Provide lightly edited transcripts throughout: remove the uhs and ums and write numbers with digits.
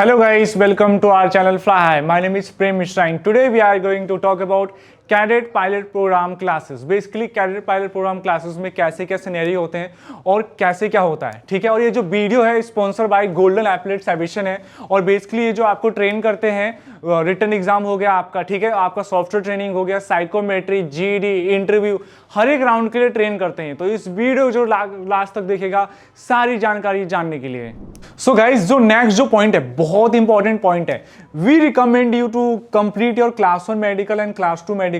Hello guys, welcome to our channel Fly High. My name is Prem Mishra and today we are going to talk about cadet pilot programme classes. Basically cadet pilot programme classes में कैसे क्या scenario होते हैं और कैसे क्या होता है, ठीक है। और ये जो वीडियो है स्पॉन्सर बाय गोल्डन एप्लेट्स एविएशन है और बेसिकली ये जो आपको ट्रेन करते हैं, रिटन एग्जाम हो गया आपका, ठीक है, आपका सॉफ्टवेयर ट्रेनिंग हो गया, साइकोमेट्री, जीडी, इंटरव्यू, हर एक राउंड के लिए ट्रेन करते हैं। तो इस वीडियो जो लास्ट तक देखेगा सारी जानकारी जानने के लिए। सो गाइज, जो नेक्स्ट जो पॉइंट है बहुत इंपॉर्टेंट पॉइंट है, we recommend you to complete your class 1 medical and class 2 medical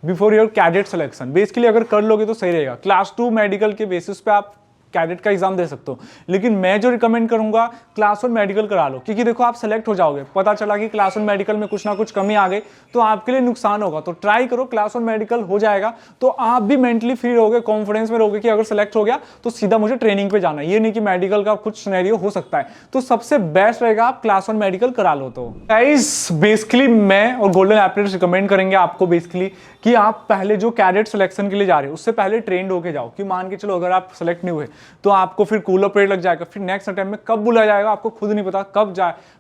before your cadet selection. Basically अगर कर लोगे तो सही रहेगा। क्लास 2 मेडिकल के बेसिस पे आप कैडेट का एग्जाम दे सकते हो, लेकिन मैं जो रिकमेंड करूंगा क्लास 1 मेडिकल करा लो, क्योंकि देखो आप सेलेक्ट हो जाओगे, पता चला कि क्लास 1 मेडिकल में कुछ ना कुछ कमी आ गई तो आपके लिए नुकसान होगा। तो ट्राई करो, क्लास 1 मेडिकल हो जाएगा तो आप भी मेंटली फ्री रहोगे, कॉन्फिडेंस में रहोगे कि अगर सेलेक्ट हो गया तो सीधा मुझे ट्रेनिंग पे जाना है, ये नहीं कि मेडिकल का कुछ सिनेरियो हो सकता है। तो सबसे बेस्ट रहेगा आप क्लास 1 मेडिकल करा लो। तो गाइस, बेसिकली मैं और गोल्डन एप्लेट्स रिकमेंड करेंगे आपको बेसिकली कि आप पहले जो कैडेट सिलेक्शन के लिए जा रहे हो उससे पहले ट्रेंड होके जाओ। कि मान के चलो अगर आप सेलेक्ट नहीं हुए तो आपको फिर कूलर पीरियड लग जाएगा, फिर नेक्स्ट अटेम्प्ट में कब बुलाया जाएगा आपको खुद नहीं पता,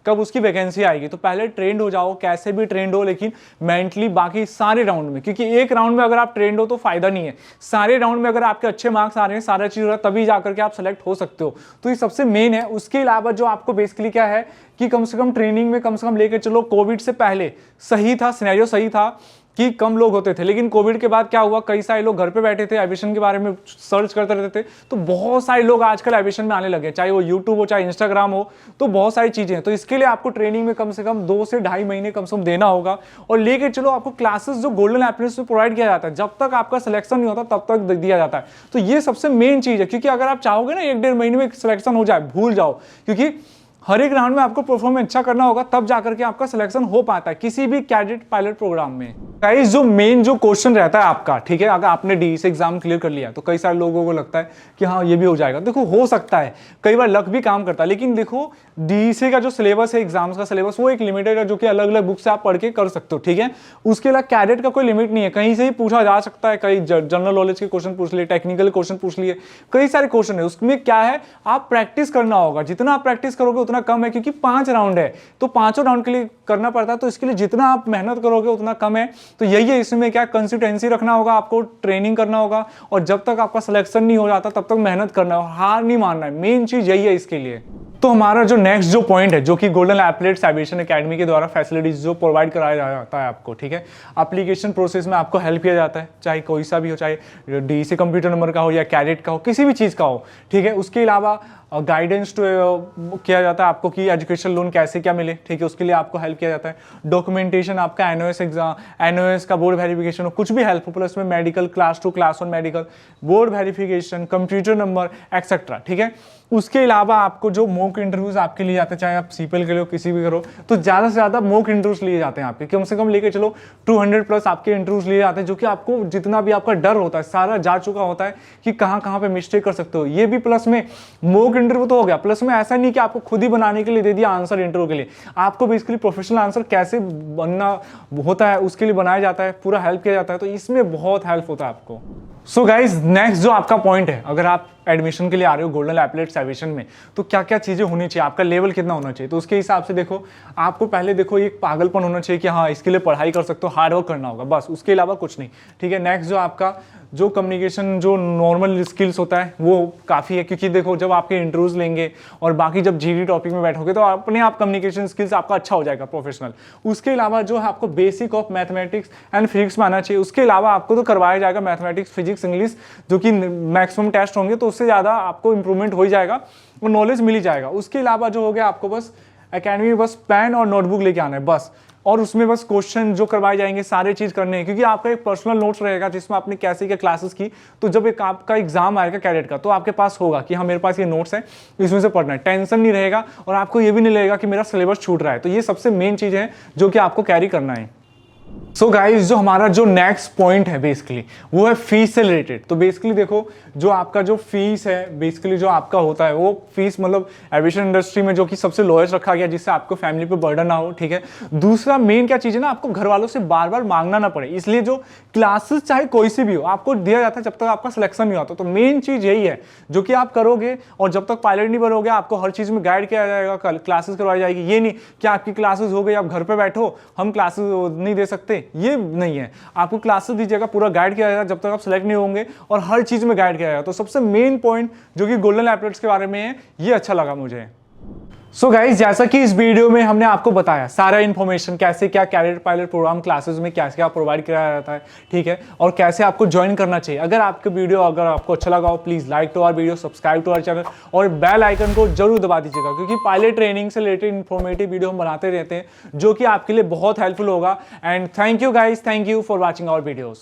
कब उसकी वैकेंसी आएगी। तो पहले ट्रेंड हो जाओ, कैसे भी ट्रेंड हो, लेकिन मेंटली बाकी सारे राउंड में, क्योंकि एक राउंड में अगर आप ट्रेंड हो तो फायदा नहीं है। सारे राउंड में अगर आपके अच्छे मार्क्स आ रहे हैं, सारा चीज हो रहा है, तभी जाकर के आप सेलेक्ट हो सकते हो। तो ये सबसे मेन है। उसके अलावा जो आपको बेसिकली क्या है कि कम से कम ट्रेनिंग में कम से कम लेके चलो। कोविड से पहले सही था, सिनेरियो सही था कि कम लोग होते थे, लेकिन कोविड के बाद क्या हुआ, कई सारे लोग घर पे बैठे थे, एविएशन के बारे में सर्च करते रहते थे, तो बहुत सारे लोग आजकल एविएशन में आने लगे, चाहे वो यूट्यूब हो चाहे इंस्टाग्राम हो, तो बहुत सारी चीजें हैं। तो इसके लिए आपको ट्रेनिंग में कम से कम 2 से ढाई महीने कम से कम देना होगा। और लेके चलो, आपको क्लासेस जो गोल्डन एप्लेट्स में प्रोवाइड किया जाता है, जब तक आपका सिलेक्शन नहीं होता तब तक दिया जाता है। तो ये सबसे मेन चीज है, क्योंकि अगर आप चाहोगे ना 1-1.5 महीने में सिलेक्शन हो जाए, भूल जाओ, क्योंकि हर एक राउंड में आपको परफॉर्मेंस अच्छा करना होगा, तब जाकर के आपका सिलेक्शन हो पाता है किसी भी कैडेट पायलट प्रोग्राम में। गाइस, जो मेन जो क्वेश्चन रहता है आपका, ठीक है, अगर आपने डी से एग्जाम क्लियर कर लिया तो कई सारे लोगों को लगता है कि हाँ ये भी हो जाएगा। देखो हो सकता है, कई बार लक भी काम करता है, लेकिन देखो डीसी का जो सिलेबस है, एग्जाम्स का सिलेबस, वो एक लिमिटेड है, जो कि अलग अलग बुक से आप पढ़ के कर सकते हो, ठीक है। उसके अलावा कैडेट का कोई लिमिट नहीं है, कहीं से ही पूछा जा सकता है। कई जनरल नॉलेज के क्वेश्चन पूछ लिए, टेक्निकल क्वेश्चन पूछ लिए, कई सारे क्वेश्चन है। उसमें क्या है, आप प्रैक्टिस करना होगा, जितना आप प्रैक्टिस करोगे उतना कम है, क्योंकि 5 राउंड है तो 5 राउंड के लिए करना पड़ता है। तो इसके लिए जितना आप मेहनत करोगे उतना कम है। तो यही है, इसमें क्या कंसिस्टेंसी रखना होगा, आपको ट्रेनिंग करना होगा, और जब तक आपका सिलेक्शन नहीं हो जाता तब तक मेहनत करना है, हार नहीं मानना है। मेन चीज यही है इसके लिए। तो हमारा जो नेक्स्ट जो पॉइंट है, जो कि गोल्डन एप्लेट्स एविएशन एकेडमी के द्वारा फैसिलिटीज जो प्रोवाइड कराया जाता है आपको, ठीक है। एप्लीकेशन प्रोसेस में आपको हेल्प किया जाता है, चाहे कोई सा भी हो, चाहे डीसी कंप्यूटर नंबर का हो या कैडेट का हो, किसी भी चीज का हो, ठीक है। उसके अलावा गाइडेंस किया जाता है आपको कि एजुकेशन लोन कैसे क्या मिले, ठीक है, उसके लिए आपको हेल्प किया जाता है। डॉक्यूमेंटेशन, आपका एनओएस एग्जाम, एनओएस का बोर्ड वेरिफिकेशन हो, कुछ भी हेल्प हो, प्लस में medical class 2 class 1 medical, board verification, computer number etcetera, ठीक है। उसके अलावा आपको जो मॉक इंटरव्यूज आपके लिए जाते हैं, चाहे आप सीपीएल के लिए किसी भी करो, तो ज्यादा से ज्यादा मॉक इंटरव्यूज लिए जाते हैं आपके, कम से कम लेके चलो 200 प्लस आपके इंटरव्यूज लिए जाते हैं, जो कि आपको जितना भी आपका डर होता है सारा जा चुका होता है कि कहाँ कहाँ पे मिस्टेक कर सकते हो। ये भी प्लस में मॉक इंटरव्यू तो हो गया, प्लस में ऐसा नहीं कि आपको खुद ही बनाने के लिए दे दिया आंसर इंटरव्यू के लिए, आपको बेसिकली प्रोफेशनल आंसर कैसे बनना होता है उसके लिए बनाया जाता है, पूरा हेल्प किया जाता है। तो इसमें बहुत हेल्प होता है आपको। सो गाइज, नेक्स्ट जो आपका पॉइंट है, अगर आप एडमिशन के लिए आ रहे हो गोल्डन एप्लेट्स एविएशन में, तो क्या क्या चीजें होनी चाहिए, आपका लेवल कितना होना चाहिए। तो उसके हिसाब से देखो, आपको पहले देखो एक पागलपन होना चाहिए कि हाँ इसके लिए पढ़ाई कर सकते हो, हार्ड वर्क करना होगा, बस, उसके अलावा कुछ नहीं, ठीक है। नेक्स्ट जो आपका जो कम्युनिकेशन जो नॉर्मल स्किल्स होता है वो काफ़ी है, क्योंकि देखो जब आपके इंटरव्यूज लेंगे और बाकी जब जीडी टॉपिक में बैठोगे तो अपने आप कम्युनिकेशन स्किल्स आपका अच्छा हो जाएगा, प्रोफेशनल। उसके अलावा जो है आपको basic of mathematics and physics में आना चाहिए। उसके अलावा आपको तो करवाया जाएगा मैथमेटिक्स, फिजिक्स, इंग्लिश, जो कि मैक्सिमम टेस्ट होंगे, तो उससे ज़्यादा आपको इंप्रूवमेंट हो ही जाएगा और नॉलेज मिल ही जाएगा। उसके अलावा जो हो गया, आपको बस एकेडमी में बस पेन और नोटबुक लेके आना है बस, और उसमें बस क्वेश्चन जो करवाए जाएंगे सारे चीज करने हैं, क्योंकि आपका एक पर्सनल नोट्स रहेगा जिसमें आपने कैसे क्या क्लासेस की। तो जब एक आपका एग्जाम आएगा कैडेट का, तो आपके पास होगा कि हाँ मेरे पास ये नोट्स है, इसमें से पढ़ना है, टेंशन नहीं रहेगा, और आपको ये भी नहीं लगेगा कि मेरा सिलेबस छूट रहा है। तो ये सबसे मेन चीज है जो कि आपको कैरी करना है। सो गाइस, जो हमारा जो नेक्स्ट पॉइंट है बेसिकली वो है फीस से रिलेटेड। तो बेसिकली देखो, जो आपका जो फीस है बेसिकली जो आपका होता है वो फीस मतलब एविएशन इंडस्ट्री में जो कि सबसे लोएस्ट रखा गया, जिससे आपको फैमिली पे बर्डन ना हो, ठीक है। दूसरा मेन क्या चीज़ है ना, आपको घर वालों से बार बार मांगना ना पड़े, इसलिए जो क्लासेस चाहे कोई सी भी हो आपको दिया जाता है जब तक आपका सिलेक्शन नहीं होता। तो मेन चीज़ यही है जो कि आप करोगे, और जब तक पायलट नहीं बनोगे आपको हर चीज़ में गाइड किया जाएगा, क्लासेस करवाई जाएगी। ये नहीं कि आपकी क्लासेस हो गई आप घर पे बैठो हम क्लासेस नहीं दे सकते, ये नहीं है। आपको क्लासेस दीजिएगा, पूरा गाइड किया जाएगा जब तक आप सिलेक्ट नहीं होंगे, और हर चीज़ में गाइड किया जाएगा। तो सबसे मेन पॉइंट जो कि गोल्डन एप्लेट्स के बारे में है, ये अच्छा लगा मुझे। सो गाइज, जैसा कि इस वीडियो में हमने आपको बताया सारा इन्फॉर्मेशन, कैसे क्या कैडेट पायलट प्रोग्राम क्लासेस में कैसे क्या प्रोवाइड कराया जाता है, ठीक है, और कैसे आपको ज्वाइन करना चाहिए। अगर आपका वीडियो अगर आपको अच्छा लगा हो, please like to our video, subscribe to our channel, और बेल आइकन को जरूर दबा दीजिएगा, क्योंकि पायलट ट्रेनिंग से रिलेटेड इन्फॉर्मेटिव वीडियो हम बनाते रहते हैं जो कि आपके लिए बहुत हेल्पफुल होगा। And thank you guys, thank you for watching our videos.